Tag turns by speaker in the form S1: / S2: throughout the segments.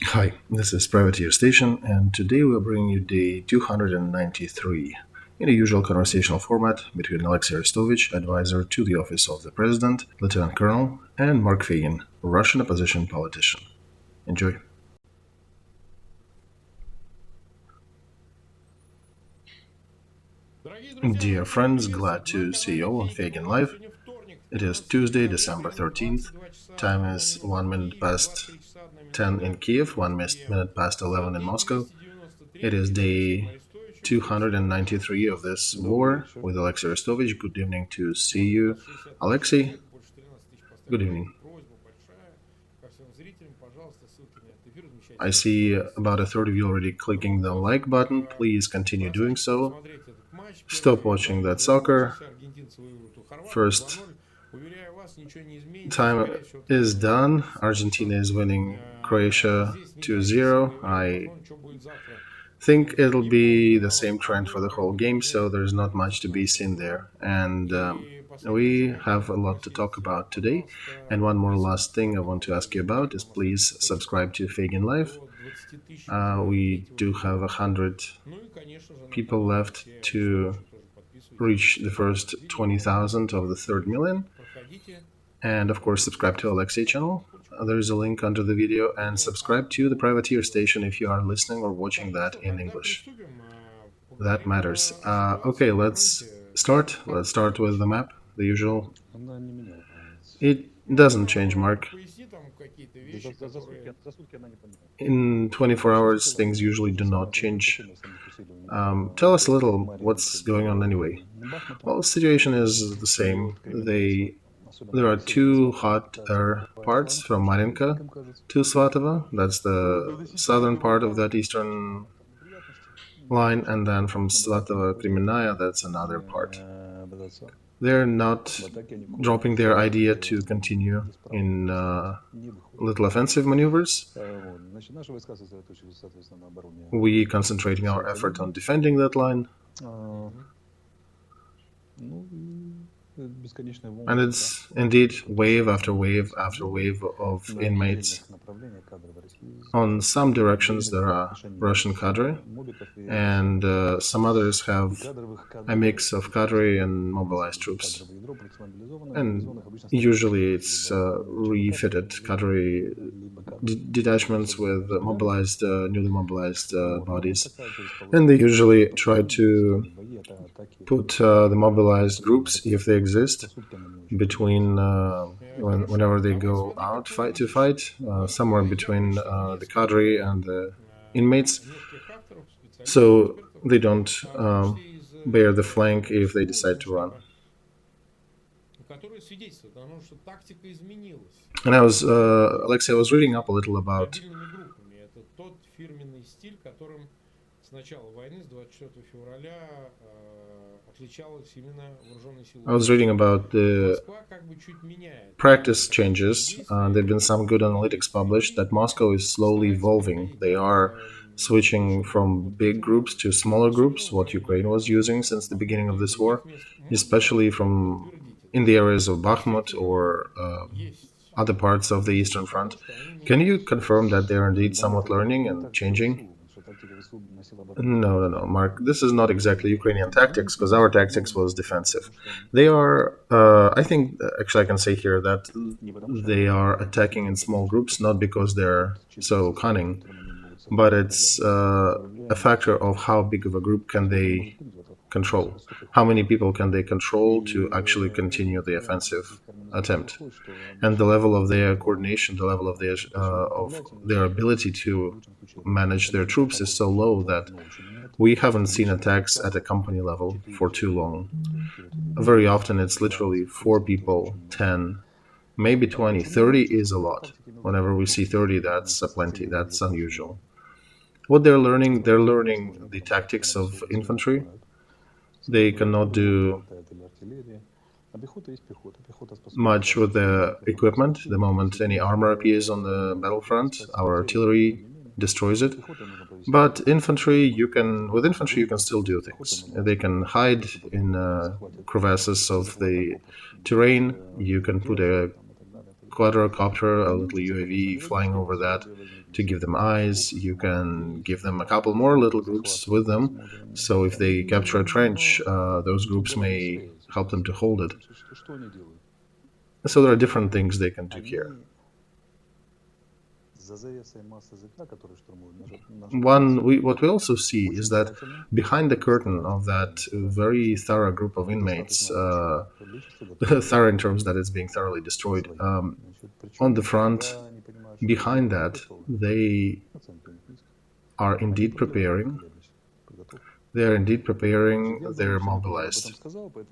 S1: Hi, this is Privateer Station, and today we're bringing you day 293 in a usual conversational format between Olexiy Arestovich, advisor to the office of the President, Lieutenant Colonel, and Mark Feygin, Russian opposition politician. Enjoy. Dear friends, glad to see you all on Feygin Live. It is Tuesday, December 13th. Time is 1 minute past 10 in Kiev, 1 minute past 11 in Moscow. It is day 293 of this war with Olexiy Arestovich. Good evening to see you. Alexei, good evening. I see about a third of you already clicking the like button. Please continue doing so. Stop watching that soccer. First time is done. Argentina is winning Croatia 2-0. I think it'll be the same trend for the whole game, so there's not much to be seen there. And we have a lot to talk about today. And one more last thing I want to ask you about is please subscribe to Feigin Live. We do have 100 people left to reach the first 20,000 of the third million. And of course, subscribe to Olexiy channel. There is a link under the video, and subscribe to the Privateer Station if you are listening or watching that in English. That matters. Okay, let's start. Let's start with the map, the usual. It doesn't change, Mark. In 24 hours, things usually do not change. Tell us a little what's going on anyway. Well, the situation is the same. There are two hot air parts from Marinka to Svatova. That's the southern part of that eastern line, and then from Svatova Kremenaya, that's another part. They're not dropping their idea to continue in little offensive maneuvers. We concentrating our effort on defending that line. And it's indeed wave after wave after wave of inmates. On some directions there are Russian cadre, and some others have a mix of cadre and mobilized troops. And usually it's refitted cadre detachments with newly mobilized bodies. And they usually try to put the mobilized groups, if they exist, between whenever they go out to fight, somewhere between the cadre and the inmates, so they don't bear the flank if they decide to run. And Alexei, I was reading up a little about the practice changes. There have been some good analytics published that Moscow is slowly evolving. They are switching from big groups to smaller groups, what Ukraine was using since the beginning of this war, especially in the areas of Bakhmut or other parts of the Eastern Front. Can you confirm that they are indeed somewhat learning and changing? No, Mark. This is not exactly Ukrainian tactics, because our tactics was defensive. They are, I think, actually I can say here that they are attacking in small groups, not because they're so cunning, but it's a factor of how big of a group can they control. How many people can they control to actually continue the offensive attempt? And the level of their coordination, the level of their ability to manage their troops is so low that we haven't seen attacks at a company level for too long. Very often it's literally 4 people, 10, maybe 20. 30 is a lot. Whenever we see 30, that's plenty. That's unusual. What they're learning the tactics of infantry. They cannot do much with the equipment. The moment any armor appears on the battlefront, our artillery destroys it. But with infantry you can still do things. They can hide in crevasses of the terrain. You can put a quadrocopter, a little UAV, flying over that to give them eyes. You can give them a couple more little groups with them. So if they capture a trench, those groups may help them to hold it. So there are different things they can do here. What we also see is that behind the curtain of that very thorough group of inmates, thorough in terms that it's being thoroughly destroyed, on the front, behind that, they are indeed preparing. They're indeed preparing, they're mobilized.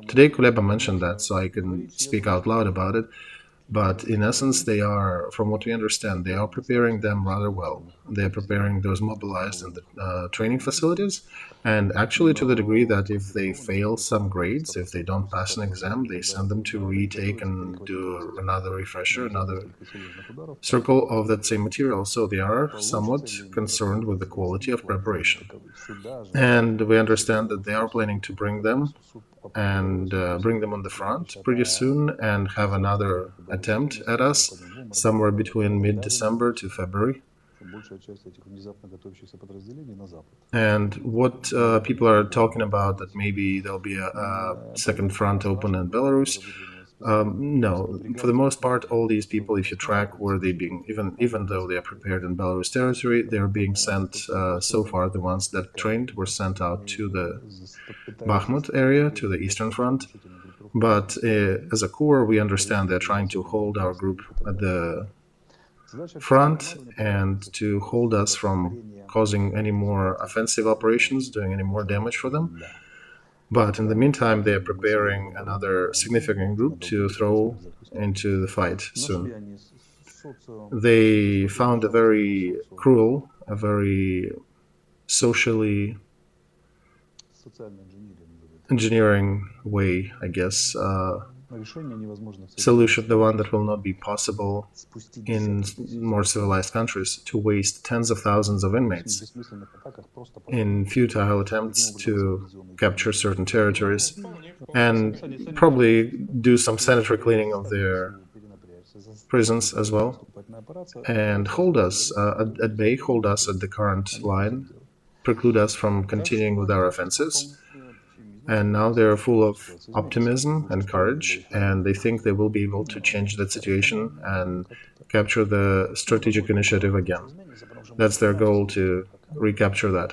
S1: Today Kuleba mentioned that, so I can speak out loud about it. But in essence, they are, from what we understand, they are preparing them rather well. They're preparing those mobilized in the training facilities, and actually to the degree that if they fail some grades, if they don't pass an exam, they send them to retake and do another refresher, another circle of that same material. So they are somewhat concerned with the quality of preparation. And we understand that they are planning to bring them on the front pretty soon and have another attempt at us somewhere between mid-December to February. And what people are talking about, that maybe there'll be a second front open in Belarus. No, for the most part, all these people, if you track where they being, even though they are prepared in Belarus territory, they're being sent. So far, the ones that trained were sent out to the Bakhmut area, to the Eastern Front. But as a core, we understand they're trying to hold our group at the front and to hold us from causing any more offensive operations, doing any more damage for them. But in the meantime, they are preparing another significant group to throw into the fight soon. They found a very cruel, a very socially engineering way, I guess, solution, the one that will not be possible in more civilized countries, to waste tens of thousands of inmates in futile attempts to capture certain territories and probably do some sanitary cleaning of their prisons as well, and hold us at bay, hold us at the current line, preclude us from continuing with our offenses. And now they're full of optimism and courage, and they think they will be able to change that situation and capture the strategic initiative again. That's their goal, to recapture that.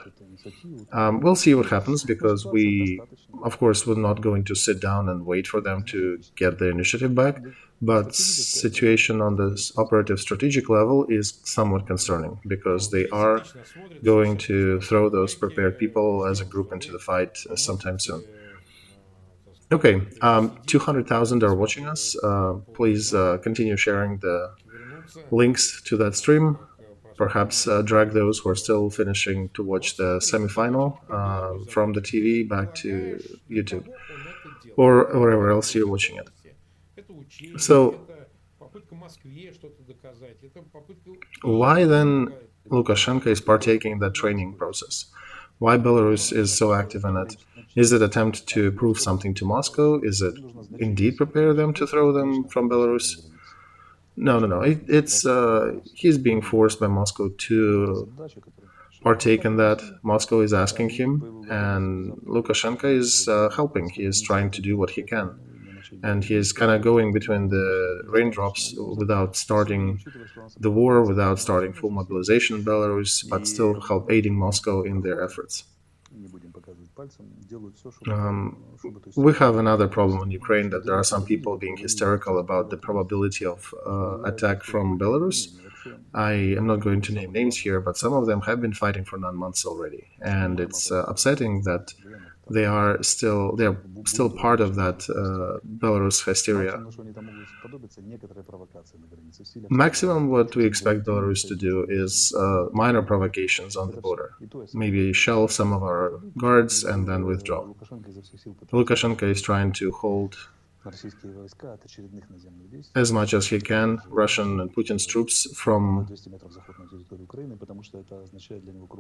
S1: We'll see what happens, because we, of course, we're not going to sit down and wait for them to get the initiative back. But situation on this operative strategic level is somewhat concerning, because they are going to throw those prepared people as a group into the fight sometime soon. Okay, 200,000 are watching us. Please continue sharing the links to that stream. Perhaps drag those who are still finishing to watch the semifinal from the TV back to YouTube or wherever else you're watching it. So, why then Lukashenko is partaking in that training process? Why Belarus is so active in it? Is it attempt to prove something to Moscow? Is it indeed prepare them to throw them from Belarus? No. It's he's being forced by Moscow to partake in that. Moscow is asking him, and Lukashenko is helping. He is trying to do what he can. And he is kind of going between the raindrops without starting the war, without starting full mobilization in Belarus, but still help aiding Moscow in their efforts. We have another problem in Ukraine, that there are some people being hysterical about the probability of attack from Belarus. I am not going to name names here, but some of them have been fighting for 9 months already, and it's upsetting that they're still part of that Belarus hysteria. Maximum what we expect Belarus to do is minor provocations on the border. Maybe shell some of our guards and then withdraw. Lukashenko is trying to hold as much as he can Russian and Putin's troops from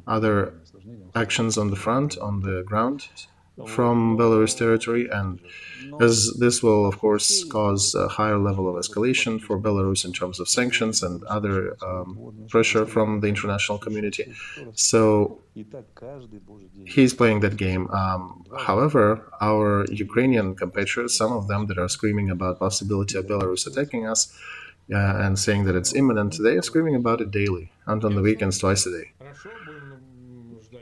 S1: other actions on the front, on the ground, from Belarus territory, and as this will, of course, cause a higher level of escalation for Belarus in terms of sanctions and other pressure from the international community. So he's playing that game. However, our Ukrainian compatriots, some of them that are screaming about possibility of Belarus attacking us and saying that it's imminent, they are screaming about it daily and on the weekends twice a day.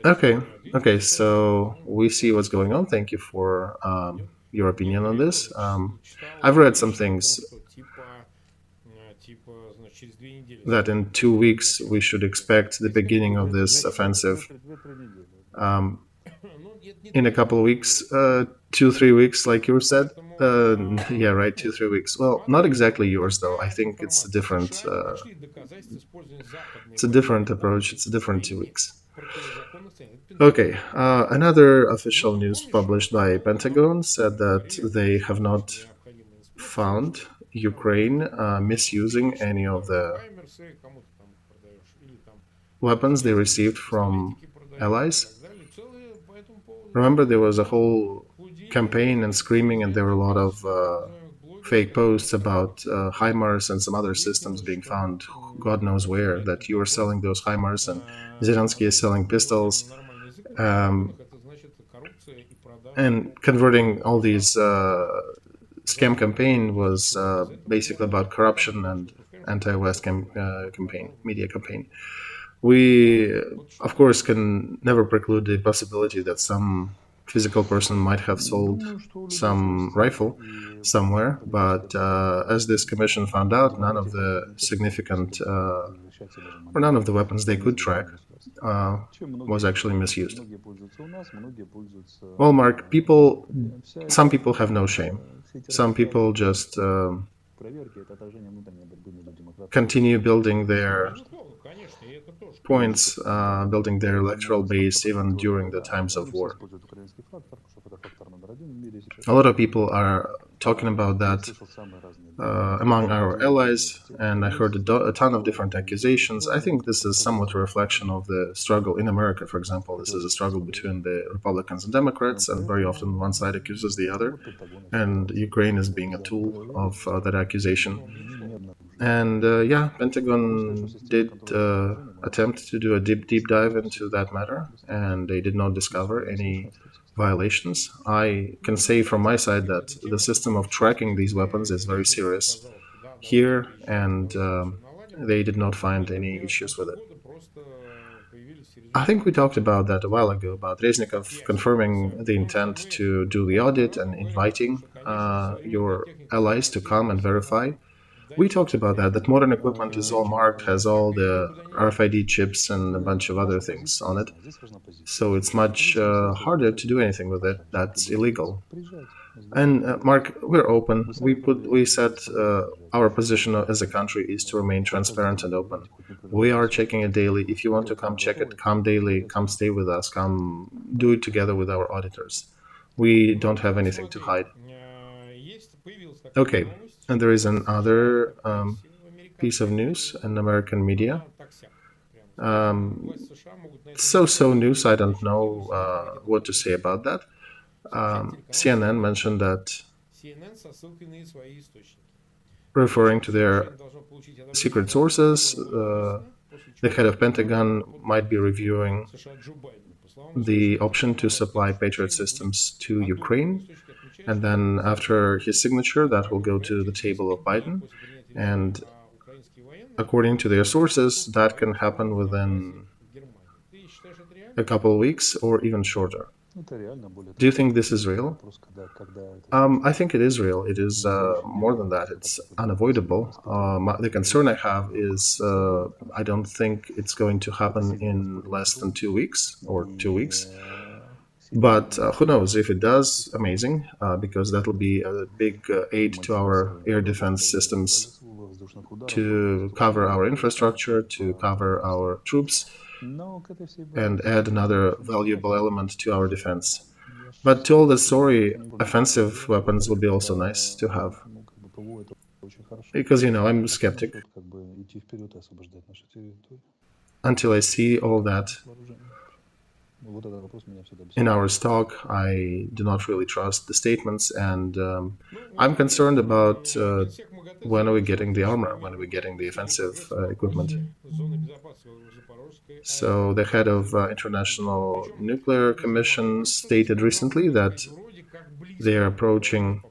S1: Okay, okay, so we see what's going on. Thank you for your opinion on this. I've read some things that in 2 weeks we should expect the beginning of this offensive. In a couple of weeks, 2-3 weeks, like you said. Yeah, right, 2-3 weeks. Well, not exactly yours though. I think it's a different. It's a different approach. It's a different 2 weeks. Okay, another official news published by Pentagon said that they have not found Ukraine misusing any of the weapons they received from allies. Remember, there was a whole campaign and screaming, and there were a lot of fake posts about HIMARS and some other systems being found, God knows where, that you are selling those HIMARS and Zelensky is selling pistols. And converting all these scam campaign was basically about corruption and anti-West campaign, media campaign. We, of course, can never preclude the possibility that some physical person might have sold some rifle somewhere, but as this commission found out, none of the significant or none of the weapons they could track was actually misused. Well, Mark, some people have no shame. Some people just continue building their points, building their electoral base even during the times of war. A lot of people are talking about that among our allies, and I heard a ton of different accusations. I think this is somewhat a reflection of the struggle in America, for example. This is a struggle between the Republicans and Democrats, and very often one side accuses the other, and Ukraine is being a tool of that accusation. And yeah, Pentagon did attempt to do a deep dive into that matter, and they did not discover any violations. I can say from my side that the system of tracking these weapons is very serious here, and they did not find any issues with it. I think we talked about that a while ago, about Reznikov confirming the intent to do the audit and inviting your allies to come and verify. We talked about that modern equipment is all marked, has all the RFID chips and a bunch of other things on it. So it's much harder to do anything with it. That's illegal. And Mark, we're open. We said our position as a country is to remain transparent and open. We are checking it daily. If you want to come check it, come daily, come stay with us, come do it together with our auditors. We don't have anything to hide. Okay, and there is another piece of news in American media. So news, I don't know what to say about that. CNN mentioned that, referring to their secret sources, the head of Pentagon might be reviewing the option to supply Patriot systems to Ukraine. And then after his signature, that will go to the table of Biden. And according to their sources, that can happen within a couple of weeks or even shorter. Do you think this is real? I think it is real. It is more than that. It's unavoidable. The concern I have is I don't think it's going to happen in less than 2 weeks or 2 weeks. But who knows? If it does, amazing, because that will be a big aid to our air defense systems to cover our infrastructure, to cover our troops, and add another valuable element to our defense. But to all the story, offensive weapons would be also nice to have. Because, I'm a skeptic. Until I see all that in our stock. I do not really trust the statements, and I'm concerned about when are we getting the armor, when are we getting the offensive equipment. So the head of International Nuclear Commission stated recently that they are approaching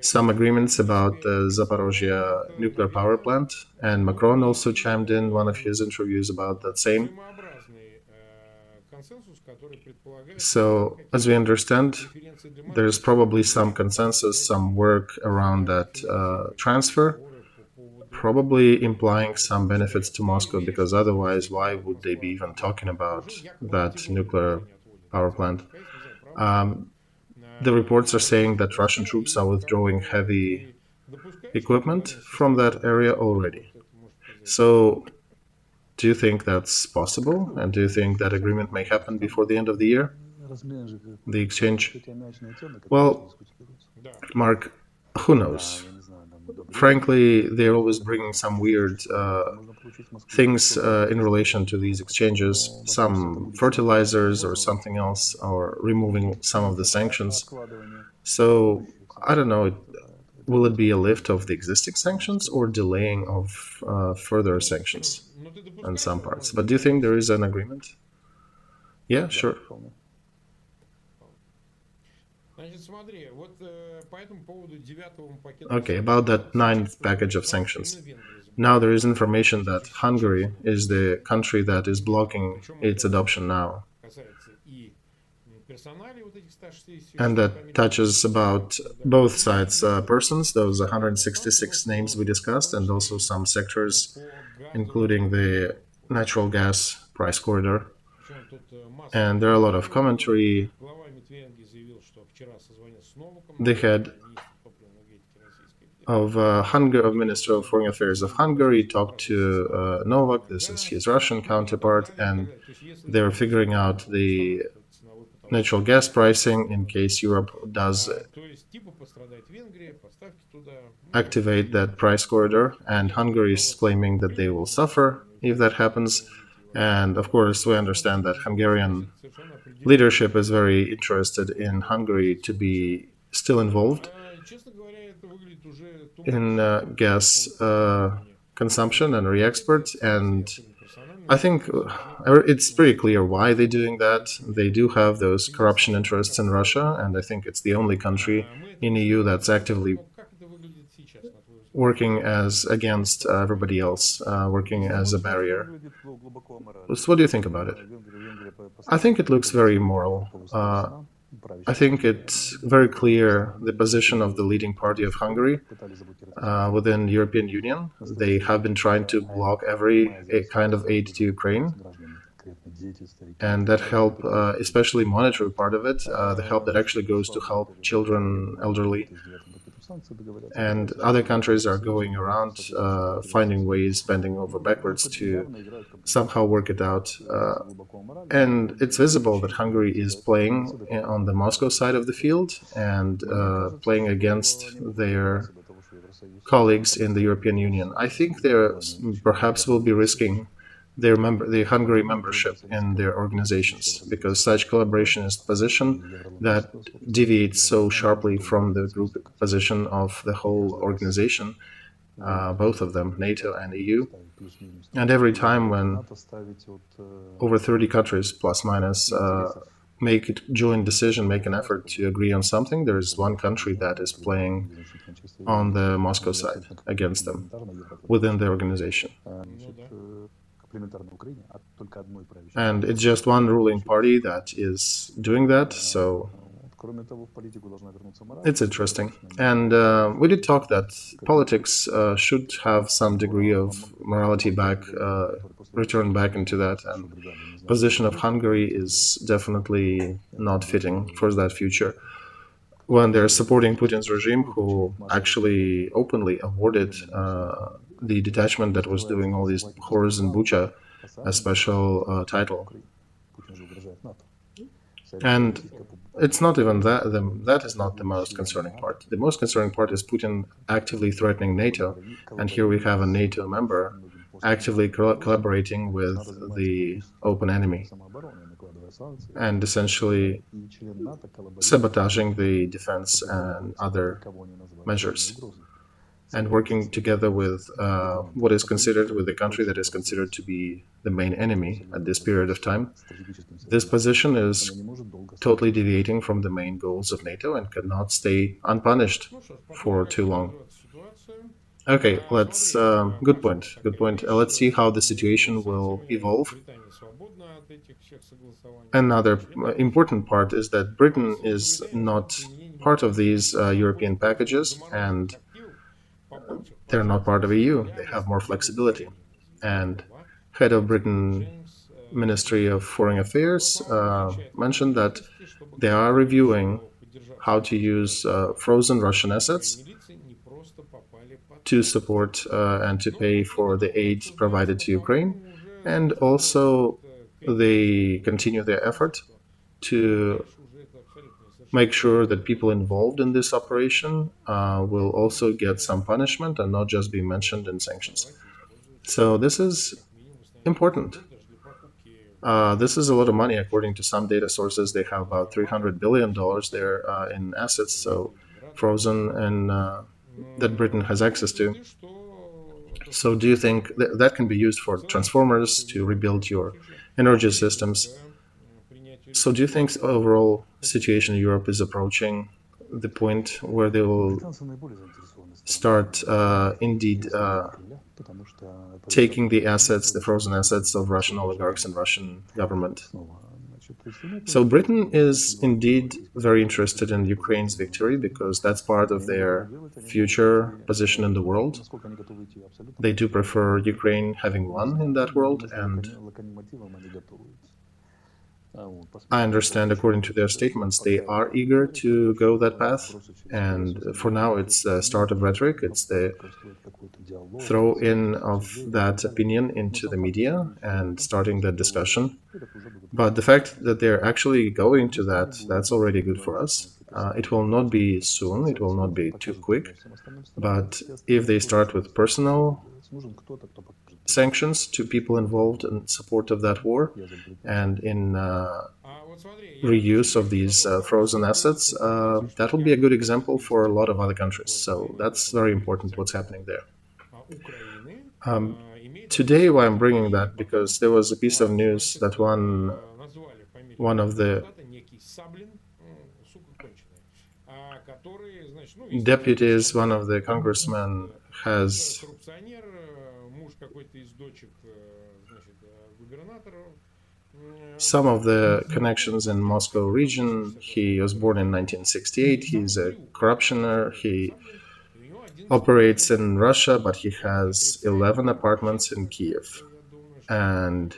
S1: some agreements about the Zaporozhye nuclear power plant, and Macron also chimed in one of his interviews about that same. So, as we understand, there's probably some consensus, some work around that transfer, probably implying some benefits to Moscow, because otherwise, why would they be even talking about that nuclear power plant? The reports are saying that Russian troops are withdrawing heavy equipment from that area already. So, do you think that's possible? And do you think that agreement may happen before the end of the year? The exchange? Well, Mark, who knows? Frankly, they're always bringing some weird things in relation to these exchanges, some fertilizers or something else, or removing some of the sanctions. So, I don't know, will it be a lift of the existing sanctions or delaying of further sanctions in some parts? But do you think there is an agreement? Yeah, sure. Okay, about that ninth package of sanctions. Now there is information that Hungary is the country that is blocking its adoption now. And that touches about both sides' persons, those 166 names we discussed, and also some sectors, including the natural gas price corridor. And there are a lot of commentary. The head of Minister of Foreign Affairs of Hungary talked to Novak, this is his Russian counterpart, and they're figuring out the natural gas pricing in case Europe does activate that price corridor, and Hungary is claiming that they will suffer if that happens. And of course, we understand that Hungarian leadership is very interested in Hungary to be still involved in gas consumption and re-export. And I think it's pretty clear why they're doing that. They do have those corruption interests in Russia, and I think it's the only country in EU that's actively working as against everybody else, working as a barrier. So what do you think about it? I think it looks very moral. I think it's very clear the position of the leading party of Hungary within the European Union. They have been trying to block every kind of aid to Ukraine. And that help, especially monetary part of it, the help that actually goes to help children, elderly, and other countries are going around finding ways, bending over backwards to somehow work it out. And it's visible that Hungary is playing on the Moscow side of the field and playing against their colleagues in the European Union. I think they perhaps will be risking the Hungary membership in their organizations, because such collaborationist position that deviates so sharply from the group position of the whole organization, both of them, NATO and EU. And every time when over 30 countries, plus minus, make a joint decision, make an effort to agree on something, there is one country that is playing on the Moscow side against them within the organization. And it's just one ruling party that is doing that, so it's interesting. And we did talk that politics should have some degree of morality back, return back into that, and position of Hungary is definitely not fitting for that future. When they're supporting Putin's regime, who actually openly awarded the detachment that was doing all these horrors in Bucha a special title. And it's not even that. That is not the most concerning part. The most concerning part is Putin actively threatening NATO. And here we have a NATO member actively collaborating with the open enemy and essentially sabotaging the defense and other measures, and working together with what is considered with the country that is considered to be the main enemy at this period of time. This position is totally deviating from the main goals of NATO and cannot stay unpunished for too long. Okay, let's. Good point. Good point. Let's see how the situation will evolve. Another important part is that Britain is not part of these European packages, and they're not part of EU. They have more flexibility. And head of Britain Ministry of Foreign Affairs mentioned that they are reviewing how to use frozen Russian assets to support and to pay for the aid provided to Ukraine. And also they continue their effort to make sure that people involved in this operation will also get some punishment and not just be mentioned in sanctions. So this is important. This is a lot of money. According to some data sources, they have about $300 billion there in assets, so frozen, and that Britain has access to. So do you think that can be used for transformers to rebuild your energy systems? So do you think the overall situation in Europe is approaching the point where they will start indeed taking the assets, the frozen assets of Russian oligarchs and Russian government? So Britain is indeed very interested in Ukraine's victory because that's part of their future position in the world. They do prefer Ukraine having won in that world, and I understand, according to their statements, they are eager to go that path. And for now, it's the start of rhetoric. It's the throw in of that opinion into the media and starting the discussion. But the fact that they're actually going to that, that's already good for us. It will not be soon. It will not be too quick. But if they start with personal sanctions to people involved in support of that war and in reuse of these frozen assets, that will be a good example for a lot of other countries. So that's very important what's happening there. Today, why I'm bringing that, because there was a piece of news that one of the deputies, one of the congressmen, has some of the connections in Moscow region. He was born in 1968. He's a corruptioner. He operates in Russia, but he has 11 apartments in Kiev. And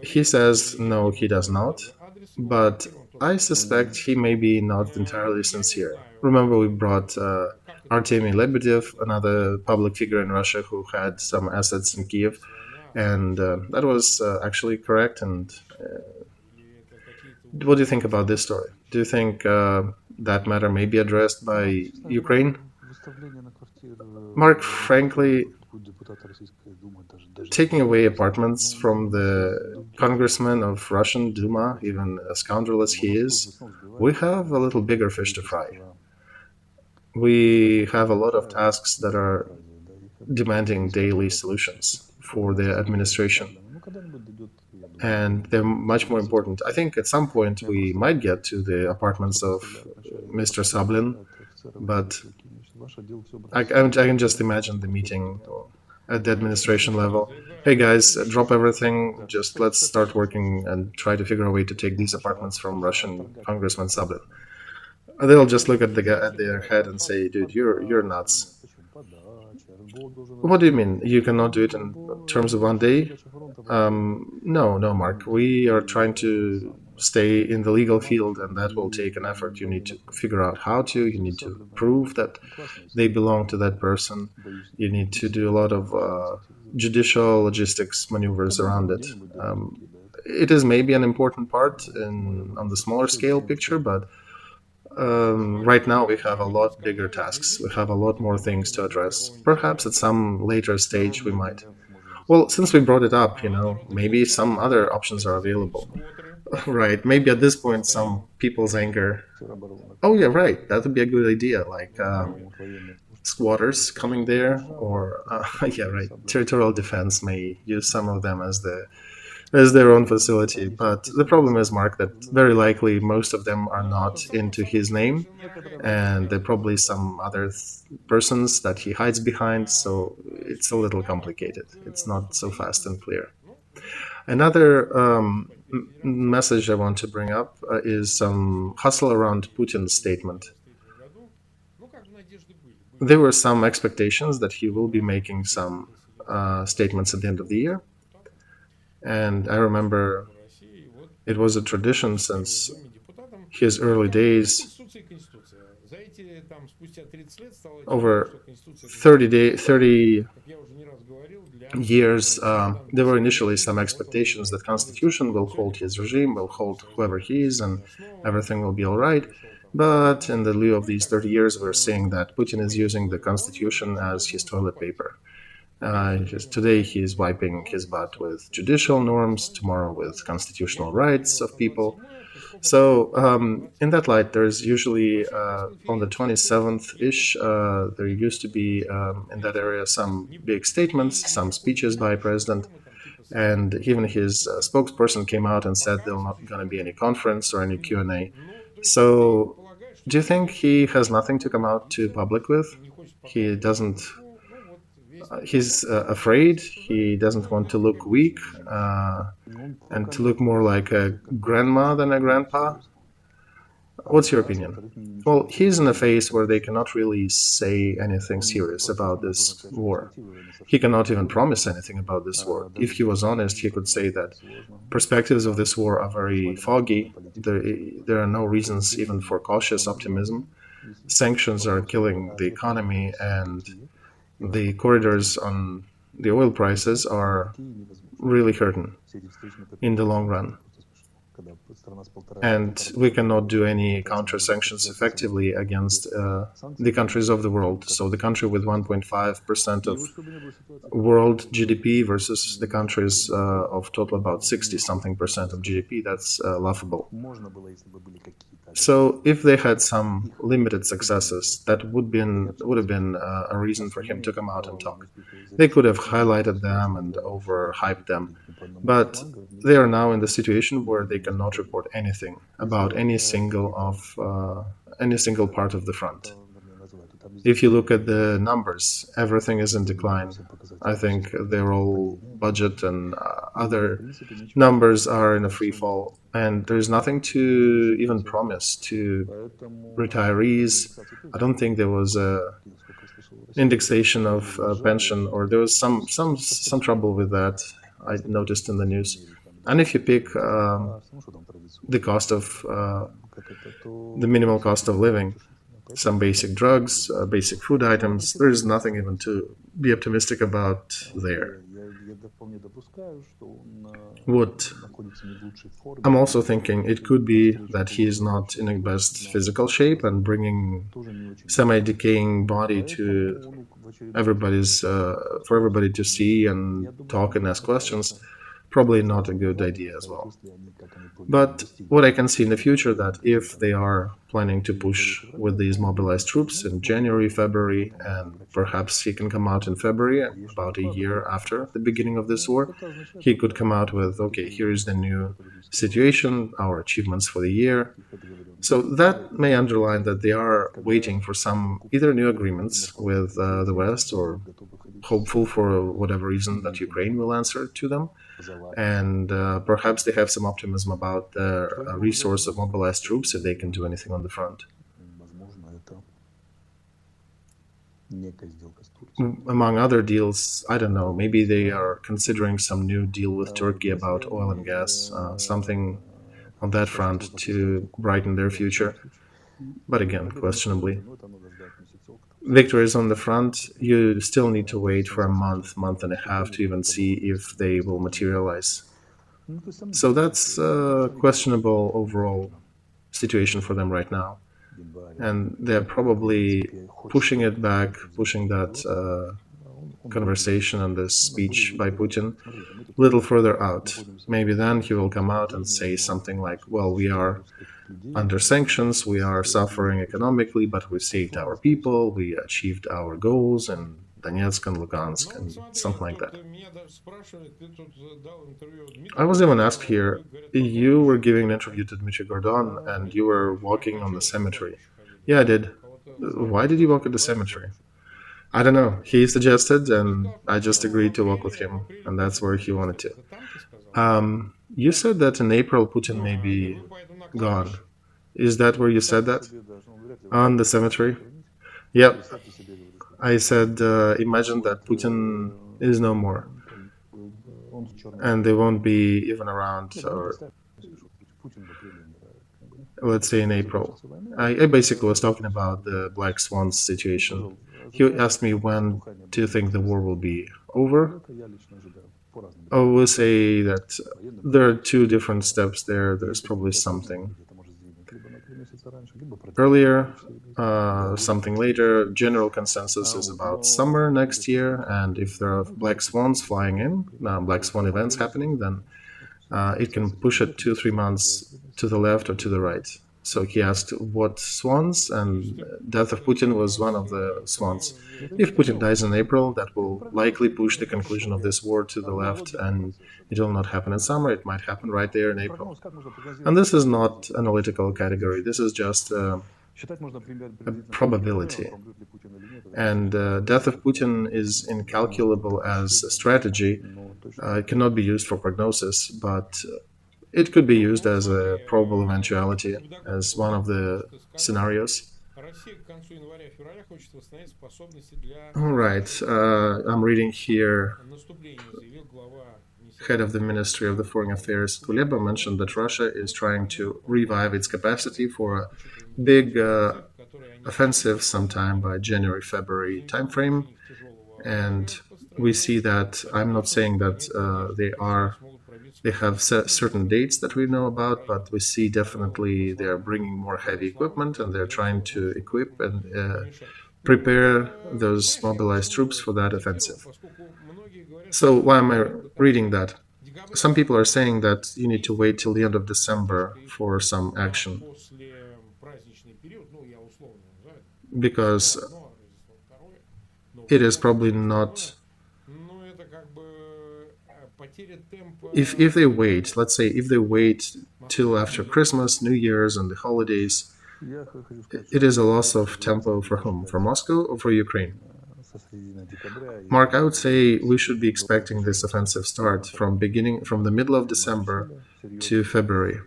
S1: he says, no, he does not. But I suspect he may be not entirely sincere. Remember, we brought Artemy Lebedev, another public figure in Russia who had some assets in Kiev. And that was actually correct. And what do you think about this story? Do you think that matter may be addressed by Ukraine? Mark, frankly, taking away apartments from the congressman of Russian Duma, even a scoundrel as he is, we have a little bigger fish to fry. We have a lot of tasks that are demanding daily solutions for the administration. And they're much more important. I think at some point we might get to the apartments of Mr. Sablin, but I can just imagine the meeting at the administration level. Hey guys, drop everything, just let's start working and try to figure a way to take these apartments from Russian Congressman Sablin. They'll just look at their head and say, dude, you're nuts. What do you mean? You cannot do it in terms of one day? No, Mark. We are trying to stay in the legal field, and that will take an effort. You need to figure out how to. You need to prove that they belong to that person. You need to do a lot of judicial logistics maneuvers around it. It is maybe an important part on the smaller scale picture, but Right now, we have a lot bigger tasks. We have a lot more things to address. Perhaps at some later stage, we might. Well, since we brought it up, maybe some other options are available. Right. Maybe at this point, some people's anger. Oh, yeah, right. That would be a good idea. Like squatters coming there, or yeah, right. Territorial defense may use some of them as their own facility. But the problem is, Mark, that very likely most of them are not into his name, and there are probably some other persons that he hides behind. So it's a little complicated. It's not so fast and clear. Another message I want to bring up is some hustle around Putin's statement. There were some expectations that he will be making some statements at the end of the year. And I remember it was a tradition since his early days, over 30 years, there were initially some expectations that constitution will hold his regime, will hold whoever he is, and everything will be all right. But in the lieu of these 30 years, we're seeing that Putin is using the constitution as his toilet paper. Today he is wiping his butt with judicial norms, tomorrow with constitutional rights of people. So, in that light, there's usually on the 27th ish, there used to be in that area some big statements, some speeches by president, and even his spokesperson came out and said there's not going to be any conference or any Q&A. So, do you think he has nothing to come out to public with? He doesn't. He's afraid. He doesn't want to look weak and to look more like a grandma than a grandpa. What's your opinion? Well, he's in a phase where they cannot really say anything serious about this war. He cannot even promise anything about this war. If he was honest, he could say that perspectives of this war are very foggy. There are no reasons even for cautious optimism. Sanctions are killing the economy, and the corridors on the oil prices are really hurting in the long run. And we cannot do any counter sanctions effectively against the countries of the world. So the country with 1.5% of world GDP versus the countries of total about 60 something percent of GDP, that's laughable. So if they had some limited successes, that would have been a reason for him to come out and talk. They could have highlighted them and overhyped them, but they are now in the situation where they cannot report anything about any single part of the front. If you look at the numbers, everything is in decline. I think their whole budget and other numbers are in a free fall, and there's nothing to even promise to retirees. I don't think there was a indexation of pension, or there was some trouble with that. I noticed in the news. And if you pick the cost of the minimal cost of living, some basic drugs, basic food items, there is nothing even to be optimistic about there. What I'm also thinking, it could be that he is not in the best physical shape, and bringing semi-decaying body to for everybody to see and talk and ask questions, probably not a good idea as well. But what I can see in the future, that if they are planning to push with these mobilized troops in January, February, and perhaps he can come out in February, about a year after the beginning of this war, he could come out with, okay, here is the new situation, our achievements for the year. So that may underline that they are waiting for some either new agreements with the West, or hopeful for whatever reason that Ukraine will answer to them. And perhaps they have some optimism about the resource of mobilized troops if they can do anything on the front. Among other deals, I don't know, maybe they are considering some new deal with Turkey about oil and gas, something on that front to brighten their future. But again, questionably. Victories on the front, you still need to wait for a month and a half to even see if they will materialize. So that's a questionable overall situation for them right now. and they're probably pushing it back, pushing that conversation and this speech by Putin a little further out. Maybe then he will come out and say something like, well, we are under sanctions, we are suffering economically, but we saved our people, we achieved our goals in Donetsk and Lugansk, and something like that. I was even asked here, you were giving an interview to Dmitry Gordon and you were walking on the cemetery. Yeah, I did. Why did you walk at the cemetery? I don't know. He suggested, and I just agreed to walk with him, and that's where he wanted to. You said that in April Putin may be gone. Is that where you said that? On the cemetery? Yep. I said, imagine that Putin is no more, and they won't be even around, or let's say in April. I basically was talking about the Black Swans situation. He asked me, when do you think the war will be over? I will say that there are two different steps there. There's probably something earlier, something later. General consensus is about summer next year, and if there are black swans flying in, black swan events happening, then it can push it 2-3 months to the left or to the right. So he asked what swans, and death of Putin was one of the swans. If Putin dies in April, that will likely push the conclusion of this war to the left, and it will not happen in summer, it might happen right there in April. And this is not analytical category, this is just a probability. And death of Putin is incalculable as a strategy. It cannot be used for prognosis, but it could be used as a probable eventuality, as one of the scenarios. All right, I'm reading here. Head of the Ministry of the Foreign Affairs, Kuleba, mentioned that Russia is trying to revive its capacity for a big offensive sometime by January-February timeframe. And we see that, I'm not saying that they have certain dates that we know about, but we see definitely they are bringing more heavy equipment, and they're trying to equip and prepare those mobilized troops for that offensive. So why am I reading that? Some people are saying that you need to wait till the end of December for some action, because it is probably not. If they wait, let's say, if they wait till after Christmas, New Year's, and the holidays, it is a loss of tempo for whom? For Moscow or for Ukraine? Mark, I would say we should be expecting this offensive start from the middle of December to February.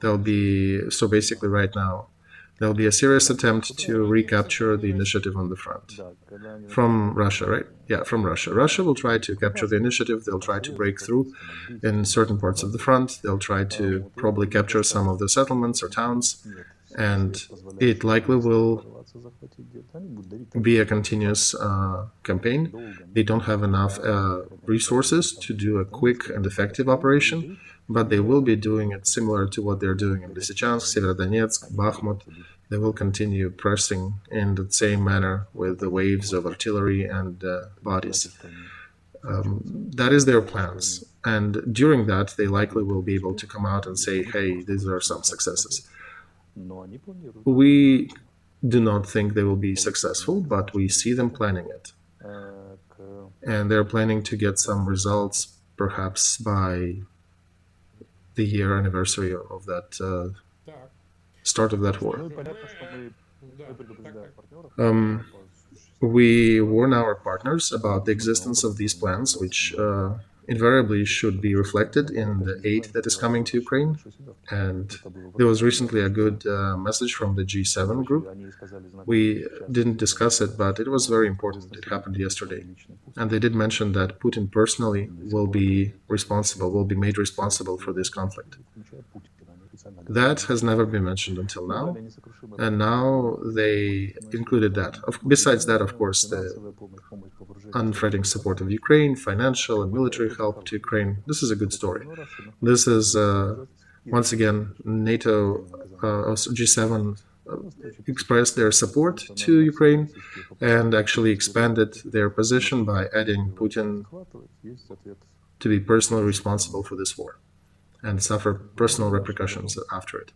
S1: There'll be, so basically right now, there'll be a serious attempt to recapture the initiative on the front. From Russia, right? Yeah, from Russia. Russia will try to capture the initiative. They'll try to break through in certain parts of the front. They'll try to probably capture some of the settlements or towns. And it likely will be a continuous campaign. They don't have enough resources to do a quick and effective operation, but they will be doing it similar to what they're doing in Lysychansk, Severodonetsk, Bakhmut. They will continue pressing in the same manner with the waves of artillery and bodies. That is their plans. And during that, they likely will be able to come out and say, hey, these are some successes. We do not think they will be successful, but we see them planning it. And they're planning to get some results perhaps by the year anniversary of that start of that war. We warn our partners about the existence of these plans, which invariably should be reflected in the aid that is coming to Ukraine. And there was recently a good message from the G7 group. We didn't discuss it, but it was very important. It happened yesterday. And they did mention that Putin personally will be made responsible for this conflict. That has never been mentioned until now, and now they included that. Besides that, of course, the unfretting support of Ukraine, financial and military help to Ukraine. This is a good story. This is, once again, NATO, G7 expressed their support to Ukraine and actually expanded their position by adding Putin to be personally responsible for this war and suffer personal repercussions after it.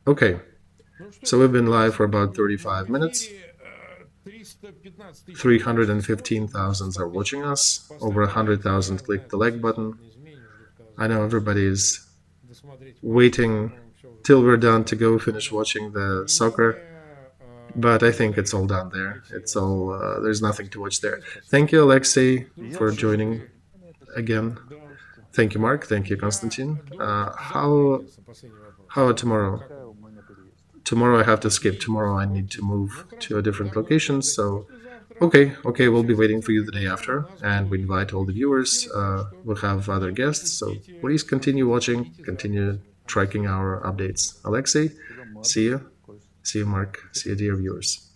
S1: Okay, so we've been live for about 35 minutes. 315,000 are watching us. Over 100,000 clicked the like button. I know everybody's waiting till we're done to go finish watching the soccer, but I think it's all done there. It's all there's nothing to watch there. Thank you, Olexiy, for joining again. Thank you, Mark. Thank you, Konstantin. How about tomorrow? Tomorrow I have to skip. Tomorrow I need to move to a different location. So, okay, we'll be waiting for you the day after, and we invite all the viewers. We'll have other guests, so please continue watching, continue tracking our updates. Olexiy, see you, Mark, see you, dear viewers.